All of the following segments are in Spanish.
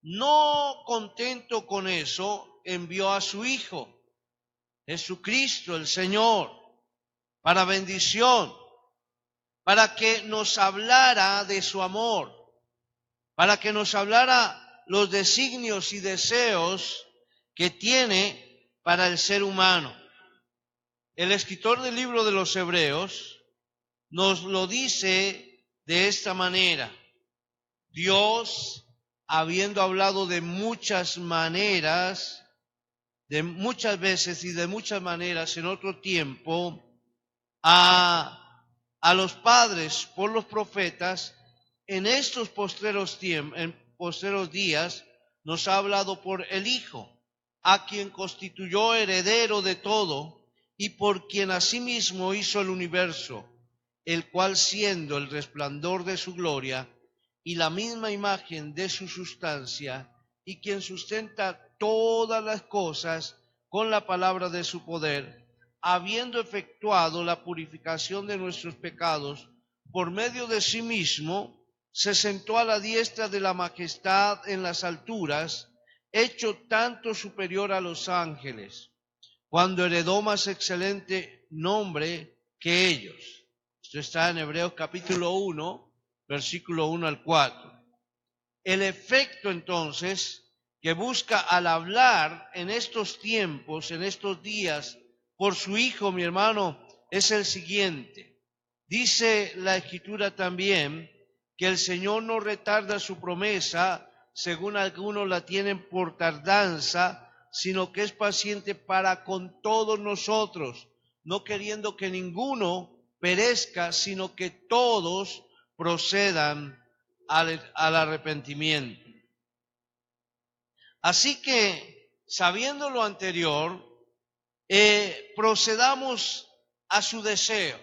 No contento con eso, envió a su Hijo, Jesucristo el Señor, para bendición, para que nos hablara de su amor, para que nos hablara los designios y deseos que tiene para el ser humano. El escritor del libro de los Hebreos nos lo dice de esta manera: Dios, habiendo hablado de muchas maneras, de muchas veces y de muchas maneras en otro tiempo, a los padres por los profetas, en estos postreros días nos ha hablado por el Hijo, a quien constituyó heredero de todo y por quien asimismo hizo el universo, el cual, siendo el resplandor de su gloria y la misma imagen de su sustancia, y quien sustenta todas las cosas con la palabra de su poder, habiendo efectuado la purificación de nuestros pecados por medio de sí mismo, se sentó a la diestra de la majestad en las alturas, hecho tanto superior a los ángeles, cuando heredó más excelente nombre que ellos. Esto está en Hebreos capítulo 1, versículo 1 al 4. El efecto entonces que busca al hablar en estos tiempos, en estos días, por su Hijo, mi hermano, es el siguiente. Dice la Escritura también que el Señor no retarda su promesa, según algunos la tienen por tardanza, sino que es paciente para con todos nosotros, no queriendo que ninguno perezca, sino que todos procedan al arrepentimiento. Así que, sabiendo lo anterior, procedamos a su deseo.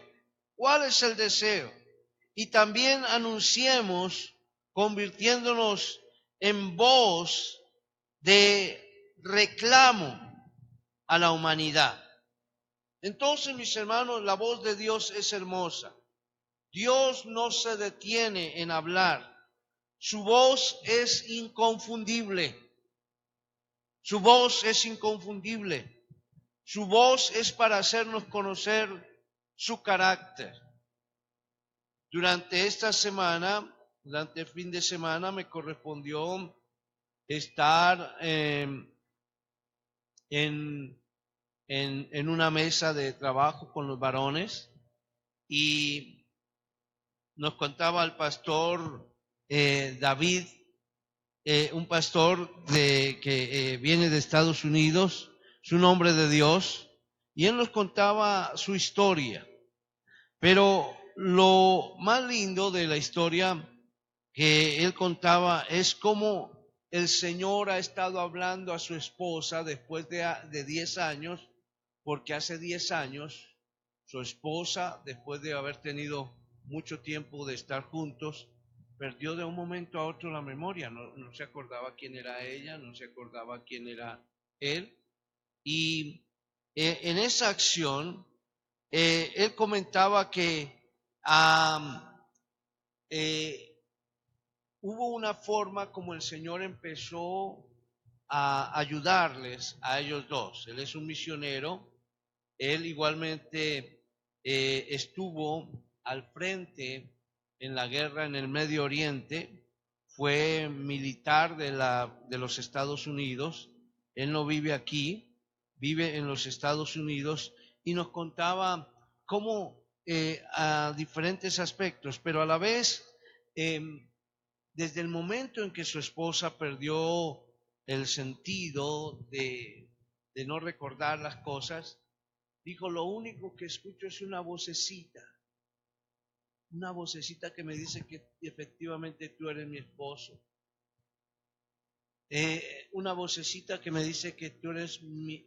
¿Cuál es el deseo? Y también anunciemos, convirtiéndonos en voz de reclamo a la humanidad. Entonces, mis hermanos, la voz de Dios es hermosa. Dios no se detiene en hablar. Su voz es inconfundible. Su voz es inconfundible. Su voz es para hacernos conocer su carácter. Durante esta semana, durante el fin de semana, me correspondió estar en una mesa de trabajo con los varones y nos contaba el pastor David, un pastor que viene de Estados Unidos, es un hombre de Dios, y él nos contaba su historia. Pero lo más lindo de la historia que él contaba es cómo el Señor ha estado hablando a su esposa después de 10 años, porque hace 10 años su esposa, después de haber tenido mucho tiempo de estar juntos, perdió de un momento a otro la memoria, no se acordaba quién era ella, no se acordaba quién era él. Y en esa acción, él comentaba que hubo una forma como el Señor empezó a ayudarles a ellos dos. Él es un misionero, él igualmente estuvo al frente en la guerra en el Medio Oriente, fue militar de los Estados Unidos, él no vive aquí, vive en los Estados Unidos, y nos contaba cómo a diferentes aspectos, pero a la vez, desde el momento en que su esposa perdió el sentido de no recordar las cosas, dijo: lo único que escucho es una vocecita que me dice que efectivamente tú eres mi esposo. Una vocecita que me dice que tú eres mi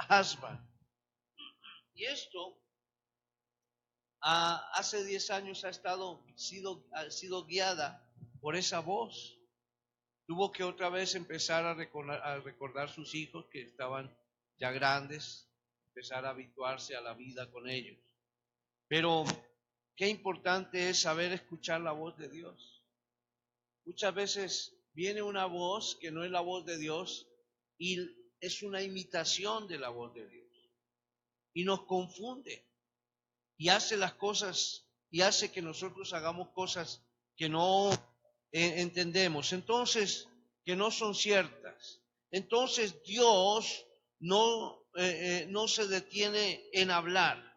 husband. Y esto hace 10 años ha sido guiada por esa voz. Tuvo que otra vez empezar a recordar sus hijos que estaban ya grandes, empezar a habituarse a la vida con ellos. Pero qué importante es saber escuchar la voz de Dios. Muchas veces viene una voz que no es la voz de Dios y es una imitación de la voz de Dios. Y nos confunde y hace las cosas y hace que nosotros hagamos cosas que no entendemos, entonces, que no son ciertas. Entonces Dios no se detiene en hablar.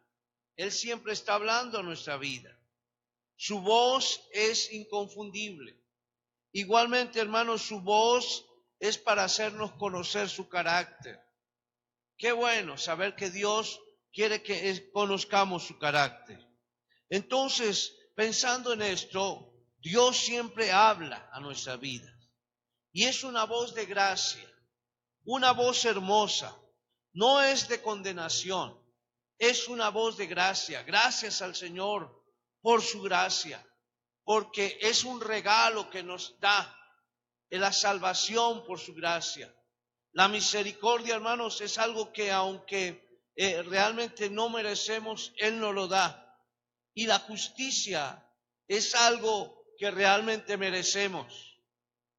Él siempre está hablando a nuestra vida. Su voz es inconfundible. Igualmente, hermanos, su voz es para hacernos conocer su carácter. Qué bueno saber que Dios quiere que conozcamos su carácter. Entonces, pensando en esto, Dios siempre habla a nuestra vida. Y es una voz de gracia, una voz hermosa. No es de condenación, es una voz de gracia. Gracias al Señor por su gracia, porque es un regalo que nos da en la salvación por su gracia. La misericordia, hermanos, es algo que aunque realmente no merecemos, Él nos lo da. Y la justicia es algo que realmente merecemos,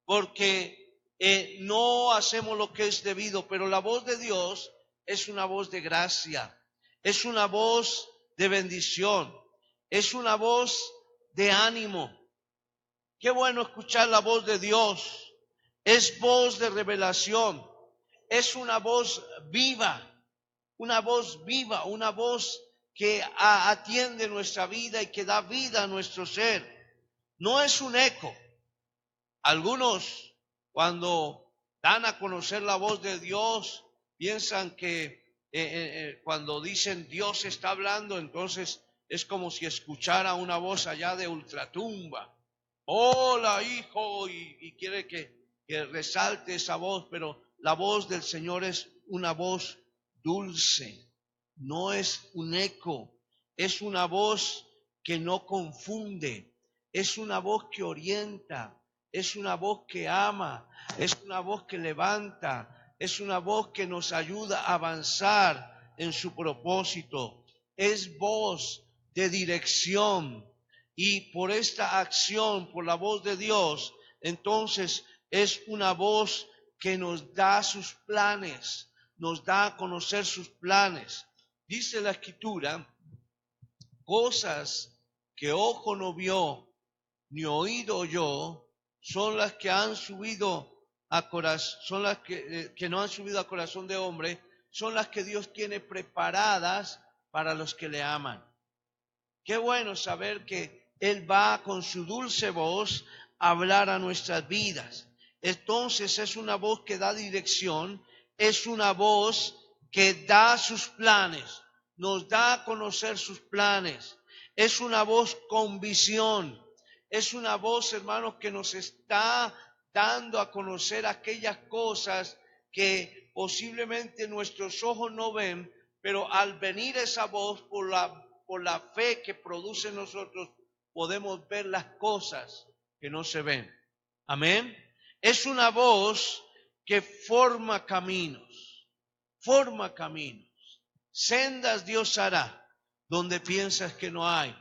porque no hacemos lo que es debido, pero la voz de Dios es una voz de gracia, es una voz de bendición, es una voz de ánimo. Qué bueno escuchar la voz de Dios, es voz de revelación, es una voz viva, una voz que atiende nuestra vida y que da vida a nuestro ser. No es un eco. Algunos, cuando dan a conocer la voz de Dios, piensan que cuando dicen Dios está hablando, entonces es como si escuchara una voz allá de ultratumba. Hola, hijo, y quiere que resalte esa voz, pero la voz del Señor es una voz dulce, no es un eco, es una voz que no confunde, es una voz que orienta, es una voz que ama, es una voz que levanta, es una voz que nos ayuda a avanzar en su propósito, es voz de dirección. Y por esta acción, por la voz de Dios, entonces es una voz que nos da sus planes, nos da a conocer sus planes. Dice la Escritura, cosas que ojo no vio, ni oído oyó, son las que han subido a corazón, son las que no han subido a corazón de hombre, son las que Dios tiene preparadas para los que le aman. Qué bueno saber que Él va con su dulce voz a hablar a nuestras vidas. Entonces es una voz que da dirección, es una voz que da sus planes, nos da a conocer sus planes. Es una voz con visión, es una voz, hermanos, que nos está dando a conocer aquellas cosas que posiblemente nuestros ojos no ven, pero al venir esa voz por la fe que produce en nosotros, podemos ver las cosas que no se ven. Amén. Es una voz que forma caminos, sendas Dios hará donde piensas que no hay.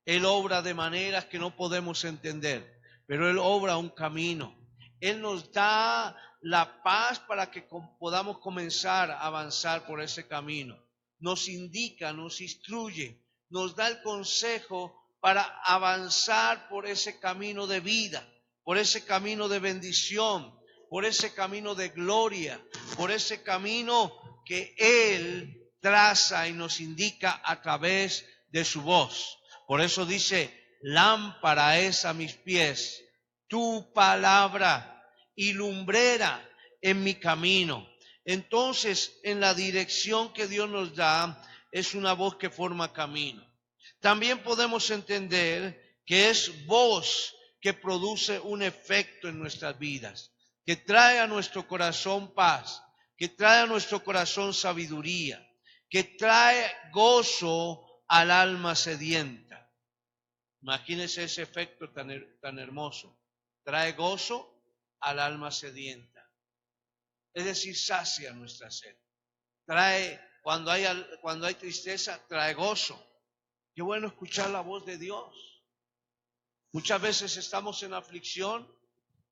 Él obra de maneras que no podemos entender, pero Él obra un camino. Él nos da la paz para que podamos comenzar a avanzar por ese camino. Nos indica, nos instruye, nos da el consejo para avanzar por ese camino de vida, por ese camino de bendición, por ese camino de gloria, por ese camino que Él traza y nos indica a través de su voz. Por eso dice, lámpara es a mis pies tu palabra y lumbrera en mi camino. Entonces, en la dirección que Dios nos da, es una voz que forma camino. También podemos entender que es voz que produce un efecto en nuestras vidas, que trae a nuestro corazón paz, que trae a nuestro corazón sabiduría, que trae gozo al alma sedienta. Imagínense ese efecto tan hermoso. Trae gozo al alma sedienta. Es decir, sacia nuestra sed. Cuando hay tristeza, trae gozo. Qué bueno escuchar la voz de Dios. Muchas veces estamos en aflicción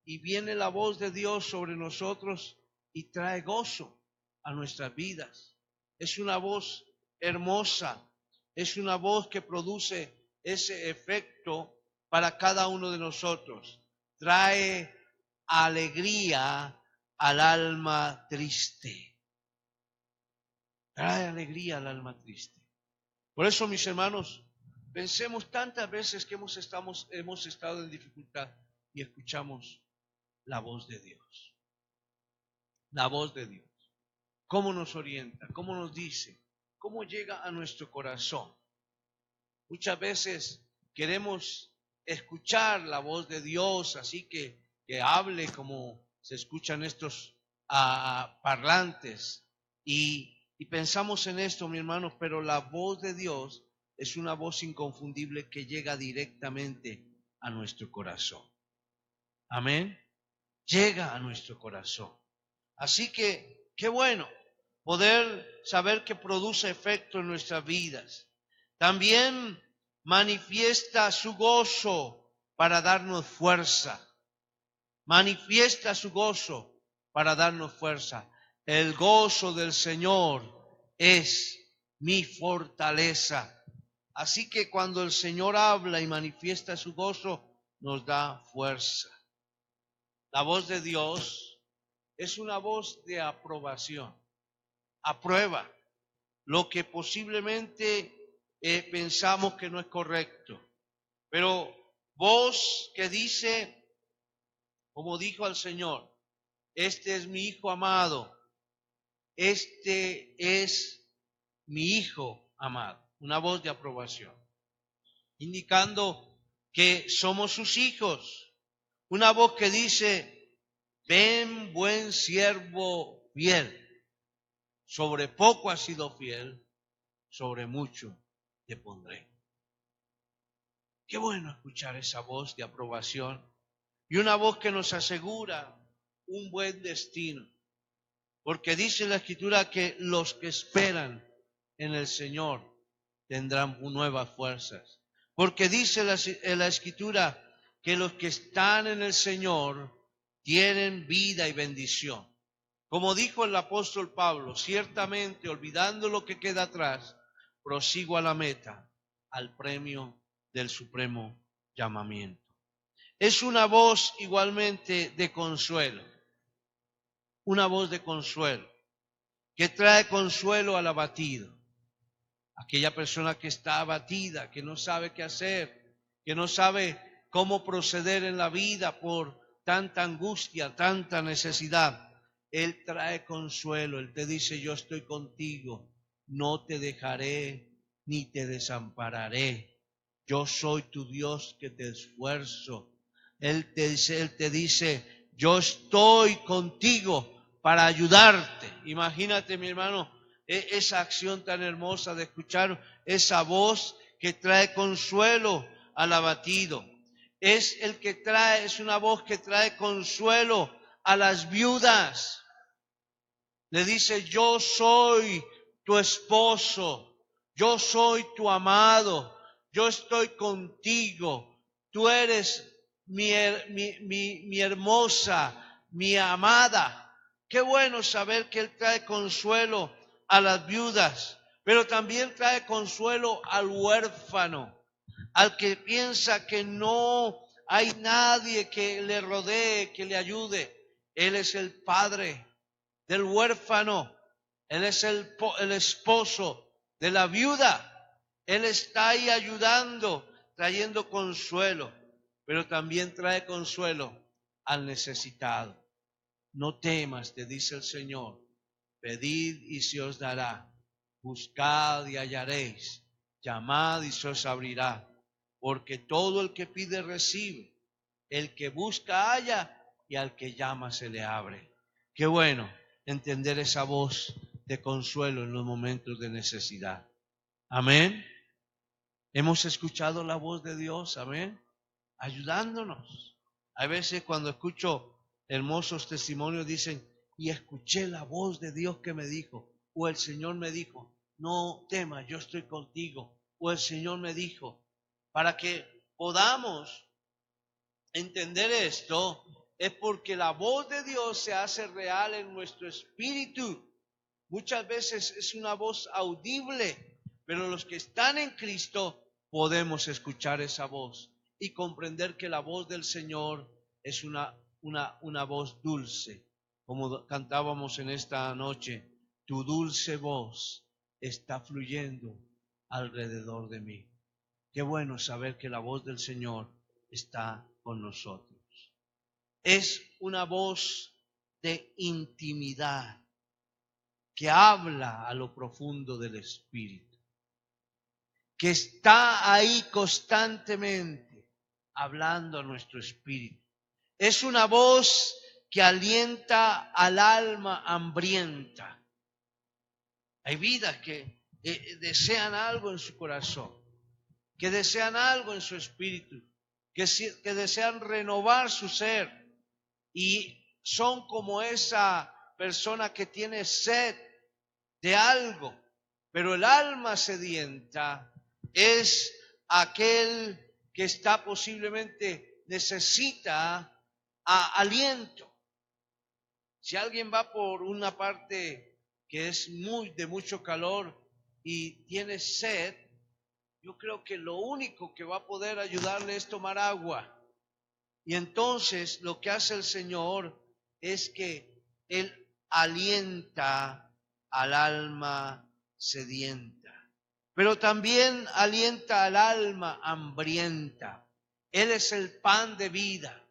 y viene la voz de Dios sobre nosotros y trae gozo a nuestras vidas. Es una voz hermosa, es una voz que produce ese efecto para cada uno de nosotros. Trae alegría al alma triste. Trae alegría al alma triste. Por eso, mis hermanos, pensemos tantas veces que hemos estado en dificultad y escuchamos la voz de Dios. La voz de Dios. ¿Cómo nos orienta? ¿Cómo nos dice? ¿Cómo llega a nuestro corazón? Muchas veces queremos escuchar la voz de Dios, así que hable como se escuchan estos parlantes. Y pensamos en esto, mi hermano, pero la voz de Dios es una voz inconfundible que llega directamente a nuestro corazón. Amén. Llega a nuestro corazón. Así que, qué bueno poder saber que produce efecto en nuestras vidas. También manifiesta su gozo para darnos fuerza. Manifiesta su gozo para darnos fuerza. El gozo del Señor es mi fortaleza. Así que cuando el Señor habla y manifiesta su gozo, nos da fuerza. La voz de Dios es una voz de aprobación. Aprueba lo que posiblemente pensamos que no es correcto. Pero voz que dice, como dijo al Señor, este es mi Hijo amado, este es mi Hijo amado. Una voz de aprobación, indicando que somos sus hijos. Una voz que dice, ven buen siervo fiel. Sobre poco has sido fiel, sobre mucho te pondré. Qué bueno escuchar esa voz de aprobación y una voz que nos asegura un buen destino. Porque dice la Escritura que los que esperan en el Señor tendrán nuevas fuerzas. Porque dice la Escritura que los que están en el Señor tienen vida y bendición. Como dijo el apóstol Pablo, ciertamente olvidando lo que queda atrás, prosigo a la meta, al premio del supremo llamamiento. Es una voz igualmente de consuelo, una voz de consuelo, que trae consuelo al abatido. Aquella persona que está abatida, que no sabe qué hacer, que no sabe cómo proceder en la vida por tanta angustia, tanta necesidad. Él trae consuelo, Él te dice, yo estoy contigo, no te dejaré ni te desampararé. Yo soy tu Dios que te esfuerzo. Él te dice, yo estoy contigo para ayudarte. Imagínate, mi hermano, esa acción tan hermosa de escuchar esa voz que trae consuelo al abatido. Es una voz que trae consuelo a las viudas. Le dice, yo soy tu esposo, yo soy tu amado, yo estoy contigo, tú eres mi hermosa, mi amada. Qué bueno saber que Él trae consuelo a las viudas, pero también trae consuelo al huérfano, al que piensa que no hay nadie que le rodee, que le ayude. Él es el Padre del huérfano, Él es el esposo de la viuda. Él está ahí ayudando, trayendo consuelo, pero también trae consuelo al necesitado. No temas, te dice el Señor, pedid y se os dará, buscad y hallaréis, llamad y se os abrirá, porque todo el que pide recibe, el que busca halla y al que llama se le abre. Qué bueno entender esa voz de consuelo en los momentos de necesidad. Amén. Hemos escuchado la voz de Dios, amén, ayudándonos. A veces cuando escucho hermosos testimonios dicen, y escuché la voz de Dios que me dijo, o el Señor me dijo, no temas, yo estoy contigo, o el Señor me dijo, para que podamos entender esto, es porque la voz de Dios se hace real en nuestro espíritu. Muchas veces es una voz audible, pero los que están en Cristo podemos escuchar esa voz y comprender que la voz del Señor es una voz dulce. Como cantábamos en esta noche, tu dulce voz está fluyendo alrededor de mí. Qué bueno saber que la voz del Señor está con nosotros. Es una voz de intimidad que habla a lo profundo del Espíritu, que está ahí constantemente hablando a nuestro espíritu. Es una voz que alienta al alma hambrienta. Hay vidas que desean algo en su corazón, que desean algo en su espíritu, que desean renovar su ser. Y son como esa persona que tiene sed de algo, pero el alma sedienta es aquel que está posiblemente necesita aliento. Si alguien va por una parte que es de mucho calor y tiene sed, yo creo que lo único que va a poder ayudarle es tomar agua. Y entonces lo que hace el Señor es que Él alienta al alma sedienta, pero también alienta al alma hambrienta. Él es el pan de vida,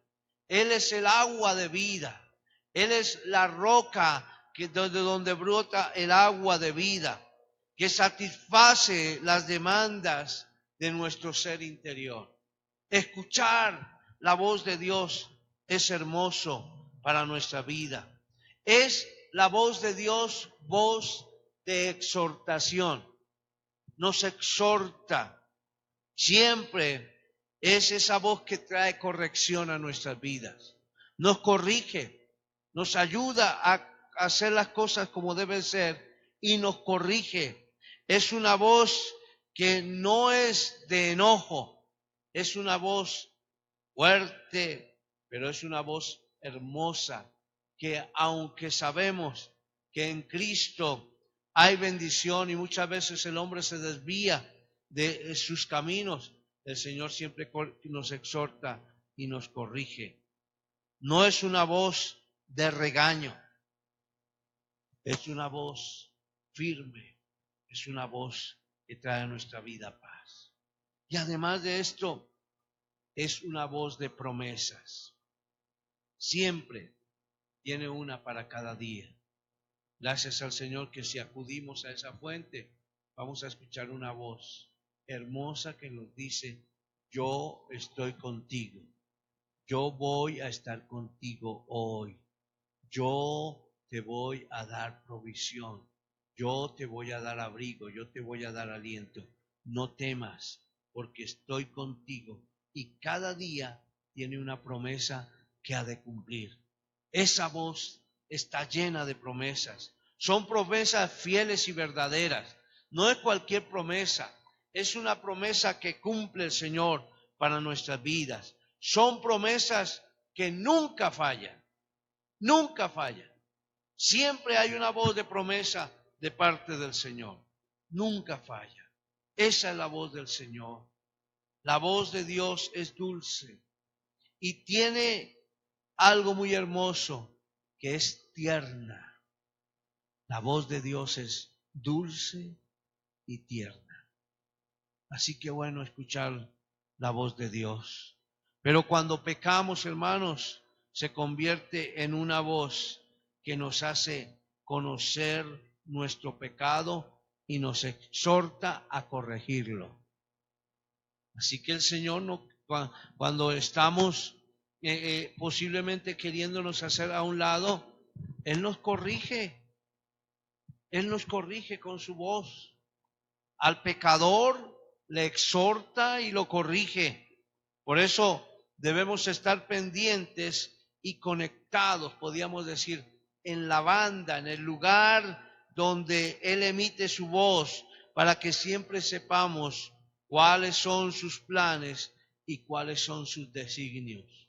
Él es el agua de vida, Él es la roca de donde brota el agua de vida, que satisface las demandas de nuestro ser interior. Escuchar la voz de Dios es hermoso para nuestra vida. Es la voz de Dios, voz de exhortación. Nos exhorta. Siempre es esa voz que trae corrección a nuestras vidas. Nos corrige, nos ayuda a hacer las cosas como deben ser y nos corrige. Es una voz que no es de enojo, es una voz fuerte, pero es una voz hermosa, que aunque sabemos que en Cristo hay bendición y muchas veces el hombre se desvía de sus caminos, el Señor siempre nos exhorta y nos corrige. No es una voz de regaño, es una voz firme, es una voz que trae a nuestra vida paz. Y además de esto, es una voz de promesas. Siempre tiene una para cada día. Gracias al Señor que si acudimos a esa fuente, vamos a escuchar una voz hermosa que nos dice, yo estoy contigo. Yo voy a estar contigo hoy. Yo te voy a dar provisión. Yo te voy a dar abrigo. Yo te voy a dar aliento. No temas, porque estoy contigo. Y cada día tiene una promesa que ha de cumplir. Esa voz está llena de promesas. Son promesas fieles y verdaderas. No es cualquier promesa. Es una promesa que cumple el Señor para nuestras vidas. Son promesas que nunca fallan. Nunca fallan. Siempre hay una voz de promesa de parte del Señor. Nunca falla. Esa es la voz del Señor. La voz de Dios es dulce y tiene algo muy hermoso que es tierna. La voz de Dios es dulce y tierna. Así que bueno escuchar la voz de Dios. Pero cuando pecamos, hermanos, se convierte en una voz que nos hace conocer nuestro pecado y nos exhorta a corregirlo. Así que el Señor, cuando estamos posiblemente queriéndonos hacer a un lado, Él nos corrige. Él nos corrige con su voz. Al pecador le exhorta y lo corrige. Por eso debemos estar pendientes y conectados, podríamos decir, en la banda, en el lugar donde Él emite su voz, para que siempre sepamos cuáles son sus planes y cuáles son sus designios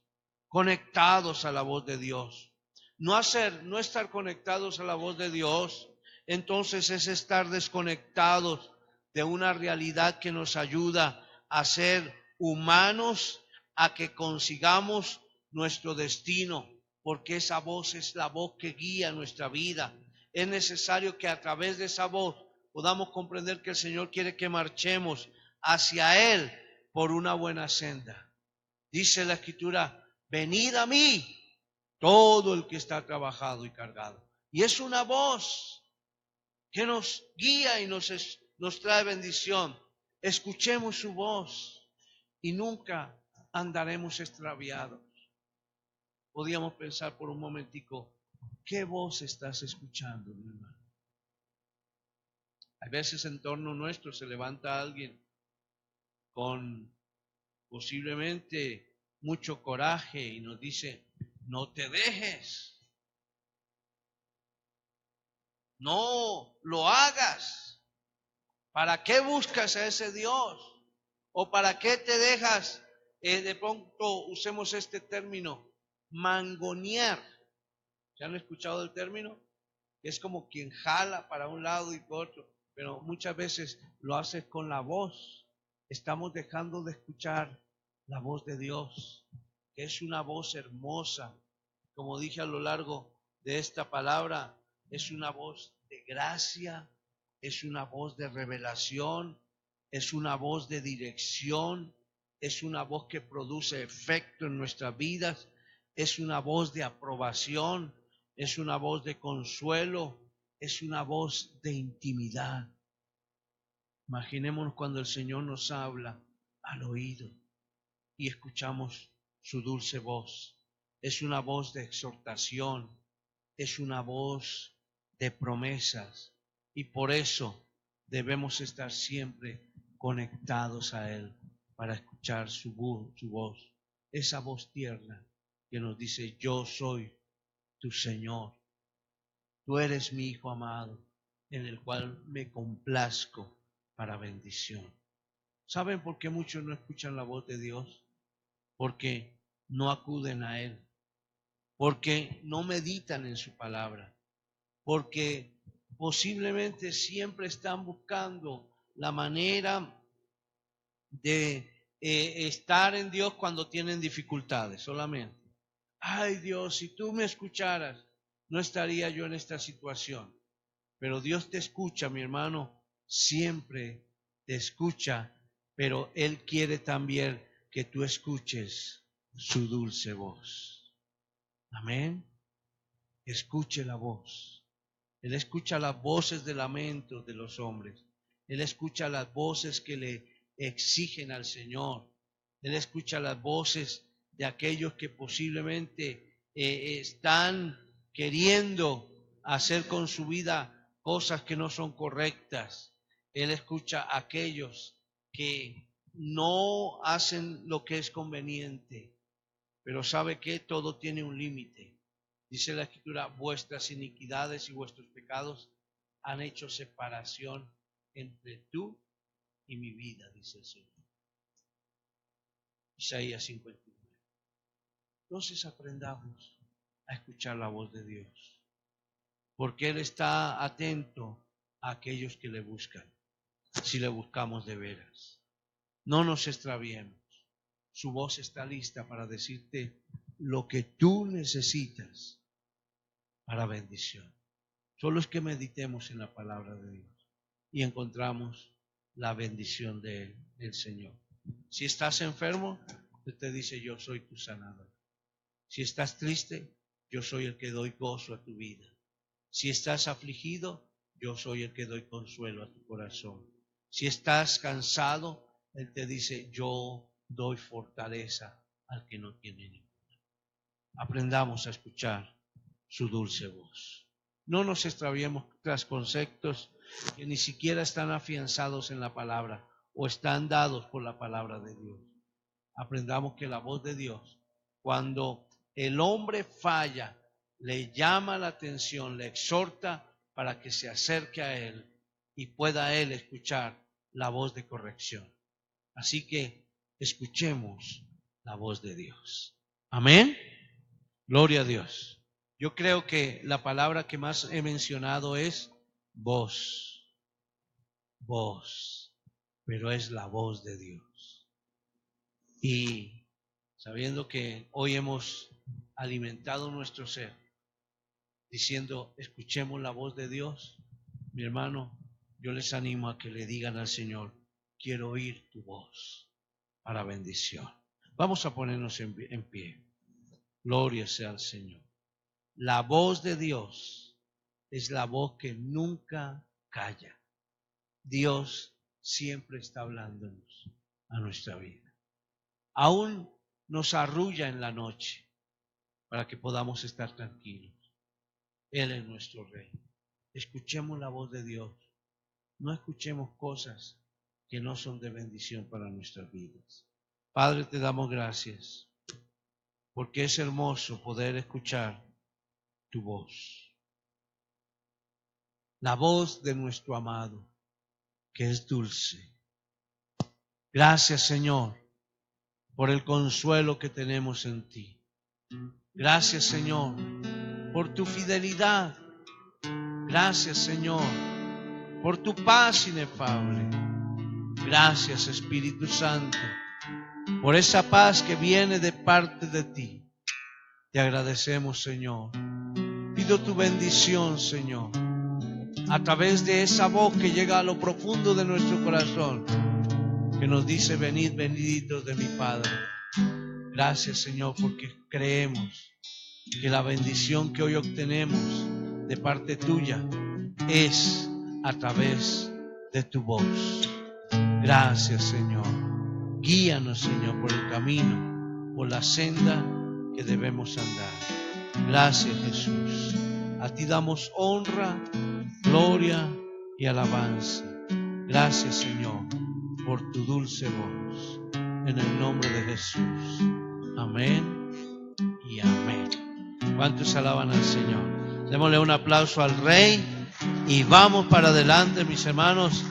conectados a la voz de Dios. No estar conectados a la voz de Dios, entonces es estar desconectados de una realidad que nos ayuda a ser humanos, a que consigamos nuestro destino, porque esa voz es la voz que guía nuestra vida. Es necesario que a través de esa voz podamos comprender que el Señor quiere que marchemos hacia Él por una buena senda. Dice la Escritura, venid a mí, todo el que está trabajado y cargado. Y es una voz que nos guía y nos trae bendición. Escuchemos su voz y nunca andaremos extraviados. Podríamos pensar por un momentico, ¿qué voz estás escuchando, mi hermano? A veces en torno nuestro se levanta alguien con posiblemente mucho coraje y nos dice, no te dejes, no lo hagas. ¿Para qué buscas a ese Dios? ¿O para qué te dejas, de pronto usemos este término, mangonear? ¿Se han escuchado el término? Es como quien jala para un lado y por otro, pero muchas veces lo haces con la voz. Estamos dejando de escuchar la voz de Dios, que es una voz hermosa. Como dije a lo largo de esta palabra, es una voz de gracia, es una voz de revelación, es una voz de dirección, es una voz que produce efecto en nuestras vidas, es una voz de aprobación, es una voz de consuelo, es una voz de intimidad. Imaginémonos cuando el Señor nos habla al oído y escuchamos su dulce voz. Es una voz de exhortación, es una voz de promesas y por eso debemos estar siempre conectados a Él para escuchar su voz, esa voz tierna que nos dice, yo soy tu Señor, tú eres mi Hijo amado, en el cual me complazco para bendición. ¿Saben por qué muchos no escuchan la voz de Dios? Porque no acuden a Él, porque no meditan en su palabra, porque posiblemente siempre están buscando la manera de estar en Dios cuando tienen dificultades solamente. Ay Dios, si tú me escucharas, no estaría yo en esta situación. Pero Dios te escucha, mi hermano, siempre te escucha, pero Él quiere también que tú escuches su dulce voz. Amén. Escuche la voz. Él escucha las voces de lamento de los hombres. Él escucha las voces que le exigen al Señor. Él escucha las voces de aquellos que posiblemente están queriendo hacer con su vida cosas que no son correctas. Él escucha a aquellos que no hacen lo que es conveniente, pero sabe que todo tiene un límite. Dice la Escritura, vuestras iniquidades y vuestros pecados han hecho separación entre tú y mi vida, dice el Señor. Isaías 59. Entonces aprendamos a escuchar la voz de Dios, porque Él está atento a aquellos que le buscan, si le buscamos de veras. No nos extraviemos. Su voz está lista para decirte lo que tú necesitas para bendición. Solo es que meditemos en la palabra de Dios y encontramos la bendición del Señor. Si estás enfermo, Él te dice, yo soy tu sanador. Si estás triste, yo soy el que doy gozo a tu vida. Si estás afligido, yo soy el que doy consuelo a tu corazón. Si estás cansado, Él te dice, yo doy fortaleza al que no tiene ninguna. Aprendamos a escuchar su dulce voz. No nos extraviemos tras conceptos que ni siquiera están afianzados en la palabra o están dados por la palabra de Dios. Aprendamos que la voz de Dios, cuando el hombre falla, le llama la atención, le exhorta para que se acerque a Él y pueda Él escuchar la voz de corrección. Así que escuchemos la voz de Dios. Amén. Gloria a Dios. Yo creo que la palabra que más he mencionado es voz. Voz. Pero es la voz de Dios. Y sabiendo que hoy hemos alimentado nuestro ser, diciendo, escuchemos la voz de Dios, mi hermano, yo les animo a que le digan al Señor, quiero oír tu voz para bendición. Vamos a ponernos en pie. Gloria sea al Señor. La voz de Dios es la voz que nunca calla. Dios siempre está hablándonos a nuestra vida. Aún nos arrulla en la noche para que podamos estar tranquilos. Él es nuestro Rey. Escuchemos la voz de Dios. No escuchemos cosas que no son de bendición para nuestras vidas. Padre, te damos gracias porque es hermoso poder escuchar tu voz. La voz de nuestro amado, que es dulce. Gracias, Señor, por el consuelo que tenemos en ti. Gracias, Señor, por tu fidelidad. Gracias, Señor, por tu paz inefable. Gracias, Espíritu Santo, por esa paz que viene de parte de ti. Te agradecemos, Señor. Pido tu bendición, Señor, a través de esa voz que llega a lo profundo de nuestro corazón, que nos dice, venid, benditos de mi Padre. Gracias, Señor, porque creemos que la bendición que hoy obtenemos de parte tuya es a través de tu voz. Gracias, Señor. Guíanos, Señor, por el camino, por la senda que debemos andar. Gracias, Jesús. A ti damos honra, gloria y alabanza. Gracias, Señor, por tu dulce voz. En el nombre de Jesús. Amén y amén. ¿Cuántos alaban al Señor? Démosle un aplauso al Rey y vamos para adelante, mis hermanos.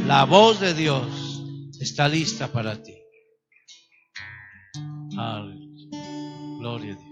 La voz de Dios está lista para ti. Gloria a Dios.